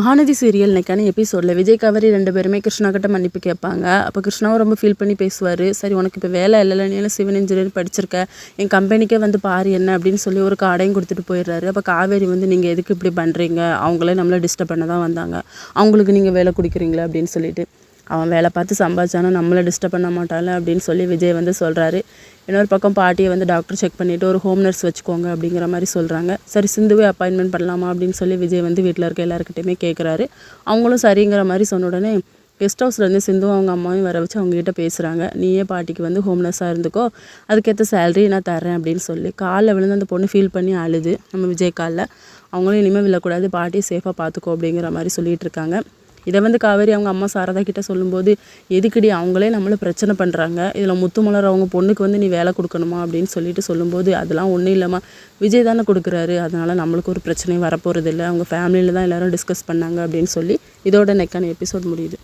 Mahanadi serial இன்னைக்கான எபிசோடில் விஜய் காவேரி 2 பேருமே கிருஷ்ணா கிட்ட மன்னிப்பு கேட்பாங்க. அப்போ கிருஷ்ணாவும் ரொம்ப ஃபீல் பண்ணி பேசுவார். சரி உனக்கு இப்போ வேலை இல்லைல்ல, நீ சிவில் இன்ஜினியர் படிச்சிருக்க, என் கம்பெனிக்கே வந்து பாரு என்ன அப்படின்னு சொல்லி ஒரு கார்டையும் கொடுத்துட்டு போயிடுறாரு. அப்போ காவேரி வந்து நீங்கள் எதுக்கு இப்படி பண்ணுறீங்க, அவங்களே நம்மளை டிஸ்டர்ப் பண்ண தான் வந்தாங்க, அவங்களுக்கு நீங்கள் வேலை கொடுக்குறீங்களா அப்படின்னு சொல்லிட்டு, அவன் வேலை பார்த்து சம்பாதிச்சானா நம்மளை டிஸ்டர்ப் பண்ண மாட்டாள் அப்படின்னு சொல்லி விஜய் வந்து சொல்கிறாரு. இன்னொரு பக்கம் பாட்டியை வந்து டாக்டர் செக் பண்ணிவிட்டு ஒரு ஹோம் நர்ஸ் வச்சுக்கோங்க அப்படிங்கிற மாதிரி சொல்கிறாங்க. சரி சிந்துவே அப்பாயின்மெண்ட் பண்ணலாமா அப்படின்னு சொல்லி விஜய் வந்து வீட்டில் இருக்க எல்லாருக்கிட்டையுமே கேட்குறாரு. அவங்களும் சரிங்கிற மாதிரி சொன்ன உடனே கெஸ்ட் ஹவுஸ்லேருந்து சிந்து அவங்க அம்மாவையும் வர வச்சு அவங்ககிட்ட பேசுகிறாங்க. நீயே பாட்டிக்கு வந்து ஹோம் நர்ஸாக இருந்துக்கோ, அதுக்கேற்ற சேலரி நான் தரேன் அப்படின்னு சொல்லி காலில் விழுந்து அந்த பொண்ணு ஃபீல் பண்ணி அழுது நம்ம விஜய் காலில். அவங்களும் இனிமேல் விழக்கூடாது, பாட்டியை சேஃபாக பார்த்துக்கோ அப்படிங்கிற மாதிரி சொல்லிகிட்டு இருக்காங்க. இதை வந்து காவேரி அவங்க அம்மா சாரதா கிட்ட சொல்லும்போது, எதுக்குடி அவங்களே நம்மளை பிரச்சனை பண்ணுறாங்க, இதில் முத்துமலர் அவங்க பொண்ணுக்கு வந்து நீ வேலை கொடுக்கணுமா அப்படின்னு சொல்லிட்டு சொல்லும்போது, அதெல்லாம் ஒன்றும் இல்லைம்மா, விஜய் தானே கொடுக்குறாரு, அதனால் நம்மளுக்கு ஒரு பிரச்சனையும் வரப்போகிறது இல்லை, அவங்க ஃபேமிலியில் தான் எல்லோரும் டிஸ்கஸ் பண்ணாங்க அப்படின்னு சொல்லி இதோட நெக்கான எபிசோட் முடியுது.